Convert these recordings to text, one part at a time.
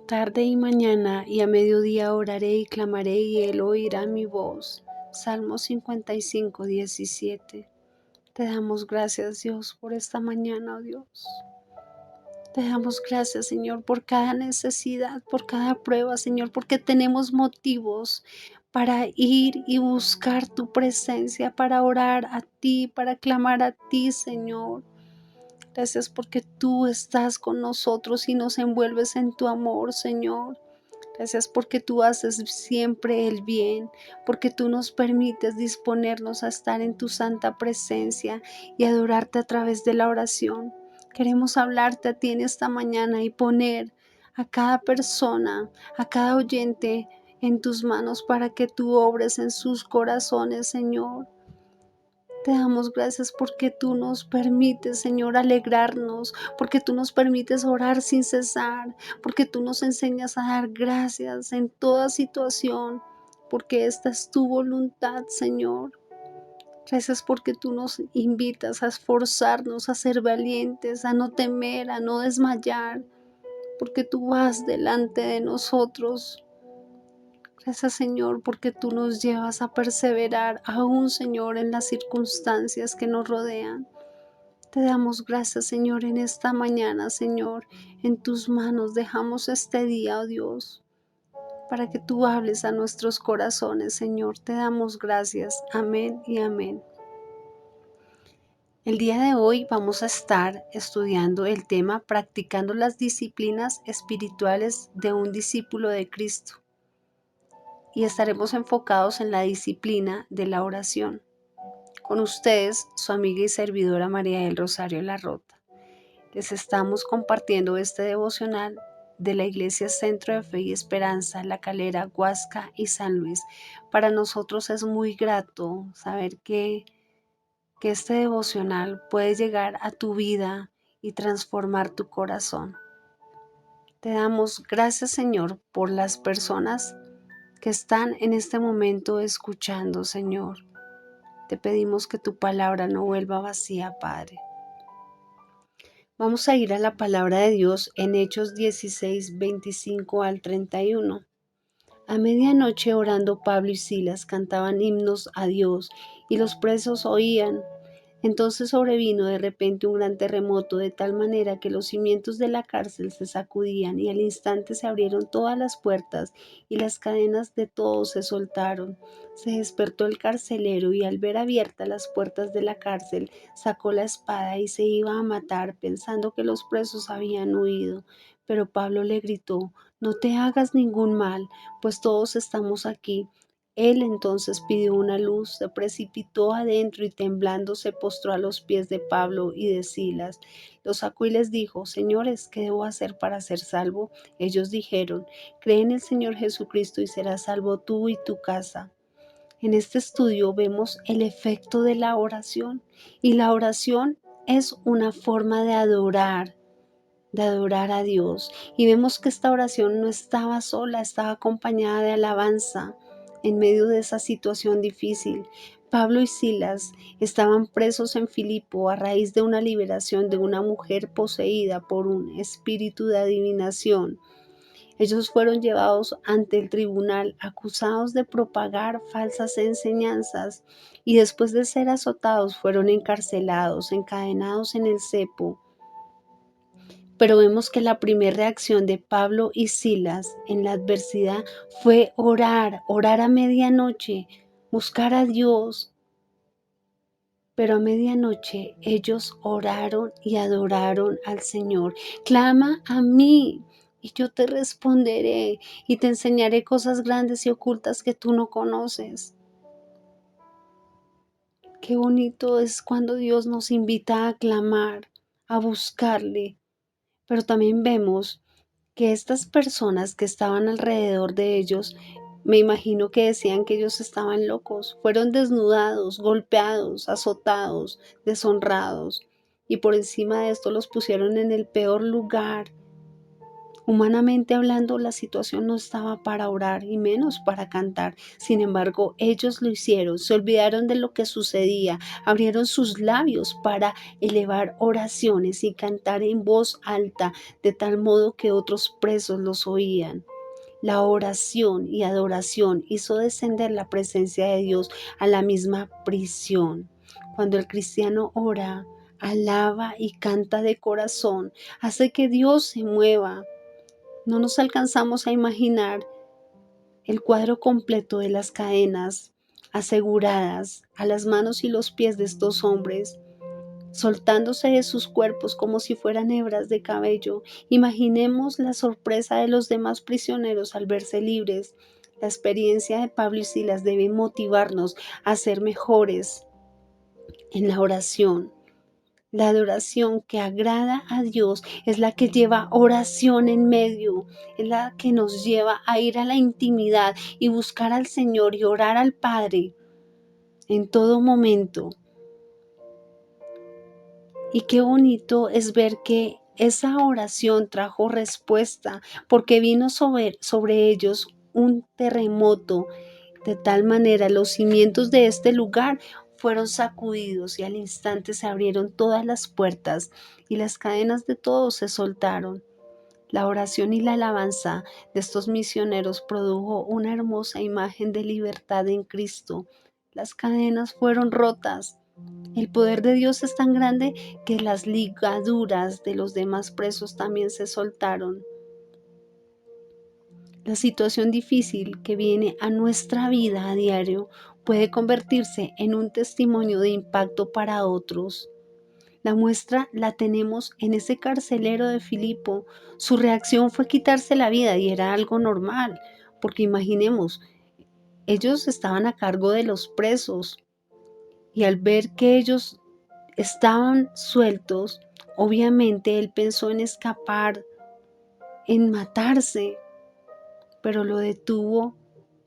tarde y mañana y a mediodía oraré y clamaré y Él oirá mi voz. Salmo 55, 17. Te damos gracias, Dios, por esta mañana, oh Dios. Te damos gracias, Señor, por cada necesidad, por cada prueba, Señor, porque tenemos motivos para ir y buscar tu presencia, para orar a ti, para clamar a ti, Señor. Gracias porque tú estás con nosotros y nos envuelves en tu amor, Señor. Gracias porque tú haces siempre el bien, porque tú nos permites disponernos a estar en tu santa presencia y adorarte a través de la oración. Queremos hablarte a ti en esta mañana y poner a cada persona, a cada oyente en tus manos para que tú obres en sus corazones, Señor. Te damos gracias porque tú nos permites, Señor, alegrarnos, porque tú nos permites orar sin cesar, porque tú nos enseñas a dar gracias en toda situación, porque esta es tu voluntad, Señor. Gracias porque tú nos invitas a esforzarnos, a ser valientes, a no temer, a no desmayar, porque tú vas delante de nosotros. Gracias, Señor, porque tú nos llevas a perseverar aún, Señor, en las circunstancias que nos rodean. Te damos gracias, Señor, en esta mañana, Señor. En tus manos dejamos este día, oh Dios, para que tú hables a nuestros corazones, Señor. Te damos gracias. Amén y amén. El día de hoy vamos a estar estudiando el tema practicando las disciplinas espirituales de un discípulo de Cristo. Y estaremos enfocados en la disciplina de la oración. Con ustedes, su amiga y servidora María del Rosario Larrota. Les estamos compartiendo este devocional de la Iglesia Centro de Fe y Esperanza, La Calera, Huasca y San Luis. Para nosotros es muy grato saber que este devocional puede llegar a tu vida y transformar tu corazón. Te damos gracias, Señor, por las personas que están en este momento escuchando, Señor. Te pedimos que tu palabra no vuelva vacía, Padre. Vamos a ir a la palabra de Dios en Hechos 16, 25 al 31. A medianoche orando Pablo y Silas cantaban himnos a Dios y los presos oían. Entonces sobrevino de repente un gran terremoto de tal manera que los cimientos de la cárcel se sacudían y al instante se abrieron todas las puertas y las cadenas de todos se soltaron. Se despertó el carcelero y al ver abiertas las puertas de la cárcel sacó la espada y se iba a matar pensando que los presos habían huido. Pero Pablo le gritó: «No te hagas ningún mal, pues todos estamos aquí». Él entonces pidió una luz, se precipitó adentro y temblando se postró a los pies de Pablo y de Silas. Los sacó y les dijo: «Señores, ¿qué debo hacer para ser salvo?». Ellos dijeron: «Cree en el Señor Jesucristo y serás salvo tú y tu casa». En este estudio vemos el efecto de la oración y la oración es una forma de adorar a Dios. Y vemos que esta oración no estaba sola, estaba acompañada de alabanza en medio de esa situación difícil. Pablo y Silas estaban presos en Filipo a raíz de una liberación de una mujer poseída por un espíritu de adivinación. Ellos fueron llevados ante el tribunal acusados de propagar falsas enseñanzas y después de ser azotados fueron encarcelados, encadenados en el cepo. Pero vemos que la primera reacción de Pablo y Silas en la adversidad fue orar a medianoche, buscar a Dios. Pero a medianoche ellos oraron y adoraron al Señor. Clama a mí y yo te responderé y te enseñaré cosas grandes y ocultas que tú no conoces. Qué bonito es cuando Dios nos invita a clamar, a buscarle. Pero también vemos que estas personas que estaban alrededor de ellos, me imagino que decían que ellos estaban locos, fueron desnudados, golpeados, azotados, deshonrados, y por encima de esto los pusieron en el peor lugar Humanamente hablando, la situación no estaba para orar y menos para cantar. Sin embargo, ellos lo hicieron, se olvidaron de lo que sucedía, abrieron sus labios para elevar oraciones y cantar en voz alta, de tal modo que otros presos los oían. La oración y adoración hizo descender la presencia de Dios a la misma prisión. Cuando el cristiano ora, alaba y canta de corazón, hace que Dios se mueva. No nos alcanzamos a imaginar el cuadro completo de las cadenas aseguradas a las manos y los pies de estos hombres, soltándose de sus cuerpos como si fueran hebras de cabello. Imaginemos la sorpresa de los demás prisioneros al verse libres. La experiencia de Pablo y Silas debe motivarnos a ser mejores en la oración. La adoración que agrada a Dios es la que lleva oración en medio, es la que nos lleva a ir a la intimidad y buscar al Señor y orar al Padre en todo momento. Y qué bonito es ver que esa oración trajo respuesta, porque vino sobre ellos un terremoto. De tal manera, los cimientos de este lugar fueron sacudidos y al instante se abrieron todas las puertas y las cadenas de todos se soltaron. La oración y la alabanza de estos misioneros produjo una hermosa imagen de libertad en Cristo. Las cadenas fueron rotas. El poder de Dios es tan grande que las ligaduras de los demás presos también se soltaron. La situación difícil que viene a nuestra vida a diario puede convertirse en un testimonio de impacto para otros. La muestra la tenemos en ese carcelero de Filipo. Su reacción fue quitarse la vida y era algo normal, porque imaginemos, ellos estaban a cargo de los presos y al ver que ellos estaban sueltos, obviamente él pensó en escapar, en matarse, pero lo detuvo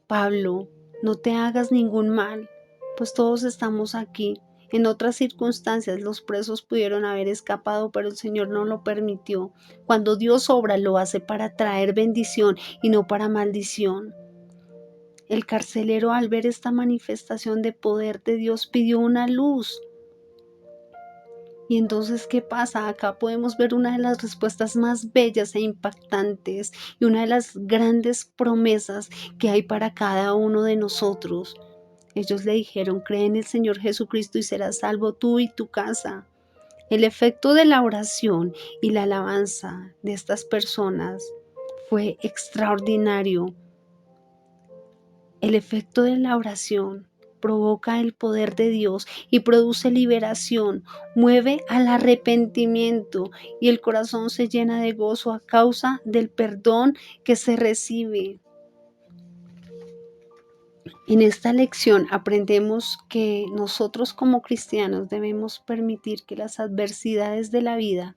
Pablo. No te hagas ningún mal, pues todos estamos aquí. En otras circunstancias los presos pudieron haber escapado, pero el Señor no lo permitió. Cuando Dios obra, lo hace para traer bendición y no para maldición. El carcelero, al ver esta manifestación de poder de Dios, pidió una luz. Y entonces, ¿qué pasa? Acá podemos ver una de las respuestas más bellas e impactantes y una de las grandes promesas que hay para cada uno de nosotros. Ellos le dijeron, cree en el Señor Jesucristo y serás salvo tú y tu casa. El efecto de la oración y la alabanza de estas personas fue extraordinario. El efecto de la oración provoca el poder de Dios y produce liberación, mueve al arrepentimiento y el corazón se llena de gozo a causa del perdón que se recibe. En esta lección aprendemos que nosotros como cristianos debemos permitir que las adversidades de la vida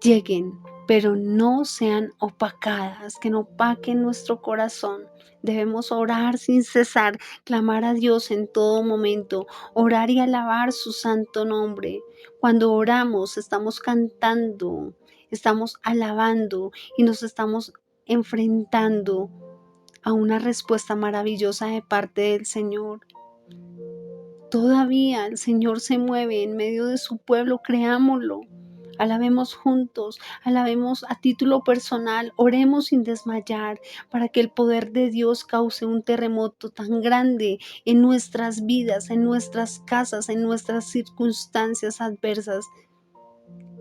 lleguen, pero no sean opacadas, que no opaquen nuestro corazón. Debemos orar sin cesar, clamar a Dios en todo momento, orar y alabar su santo nombre. Cuando oramos, estamos cantando, estamos alabando y nos estamos enfrentando a una respuesta maravillosa de parte del Señor. Todavía el Señor se mueve en medio de su pueblo, creámoslo. Alabemos juntos, alabemos a título personal, oremos sin desmayar para que el poder de Dios cause un terremoto tan grande en nuestras vidas, en nuestras casas, en nuestras circunstancias adversas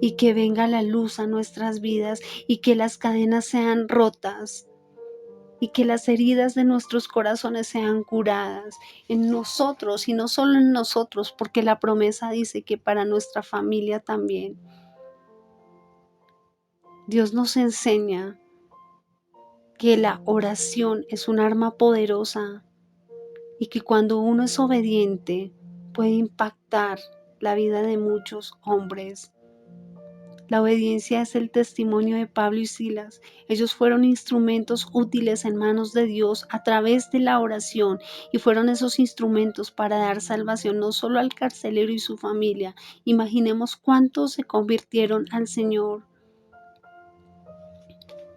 y que venga la luz a nuestras vidas y que las cadenas sean rotas y que las heridas de nuestros corazones sean curadas en nosotros y no solo en nosotros, porque la promesa dice que para nuestra familia también. Dios nos enseña que la oración es un arma poderosa y que cuando uno es obediente puede impactar la vida de muchos hombres. La obediencia es el testimonio de Pablo y Silas. Ellos fueron instrumentos útiles en manos de Dios a través de la oración y fueron esos instrumentos para dar salvación no solo al carcelero y su familia. Imaginemos cuántos se convirtieron al Señor.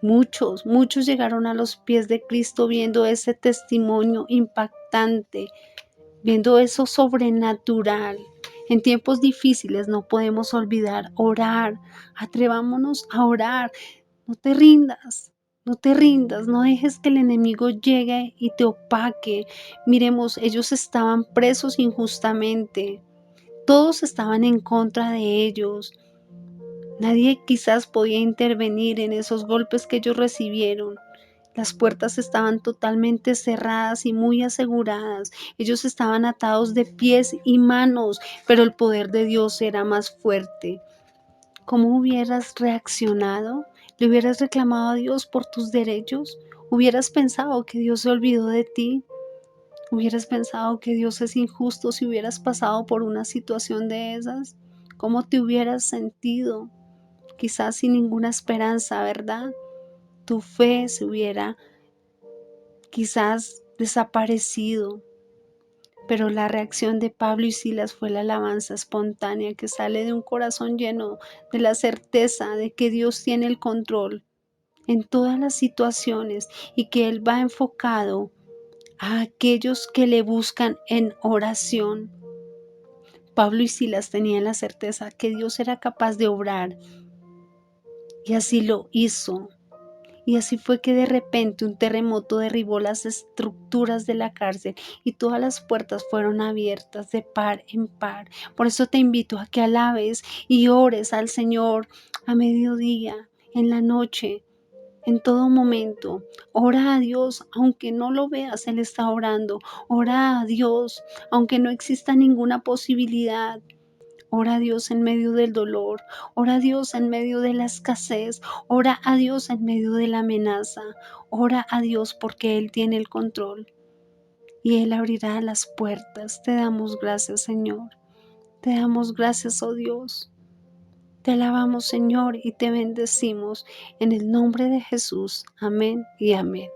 Muchos llegaron a los pies de Cristo viendo ese testimonio impactante, viendo eso sobrenatural. En tiempos difíciles no podemos olvidar orar. Atrevámonos a orar. No te rindas. No te rindas, no dejes que el enemigo llegue y te opaque. Miremos, ellos estaban presos injustamente. Todos estaban en contra de ellos. Nadie quizás podía intervenir en esos golpes que ellos recibieron. Las puertas estaban totalmente cerradas y muy aseguradas. Ellos estaban atados de pies y manos, pero el poder de Dios era más fuerte. ¿Cómo hubieras reaccionado? ¿Le hubieras reclamado a Dios por tus derechos? ¿Hubieras pensado que Dios se olvidó de ti? ¿Hubieras pensado que Dios es injusto si hubieras pasado por una situación de esas? ¿Cómo te hubieras sentido? Quizás sin ninguna esperanza, ¿verdad? Tu fe se hubiera quizás desaparecido, pero la reacción de Pablo y Silas fue la alabanza espontánea que sale de un corazón lleno de la certeza de que Dios tiene el control en todas las situaciones y que Él va enfocado a aquellos que le buscan en oración. Pablo y Silas tenían la certeza que Dios era capaz de obrar y así lo hizo. Y así fue que de repente un terremoto derribó las estructuras de la cárcel y todas las puertas fueron abiertas de par en par. Por eso te invito a que alabes y ores al Señor a mediodía, en la noche, en todo momento. Ora a Dios, aunque no lo veas, Él está orando. Ora a Dios, aunque no exista ninguna posibilidad. Ora a Dios en medio del dolor, ora a Dios en medio de la escasez, ora a Dios en medio de la amenaza, ora a Dios porque Él tiene el control y Él abrirá las puertas. Te damos gracias, Señor. Te damos gracias, oh Dios. Te alabamos, Señor, y te bendecimos en el nombre de Jesús. Amén y amén.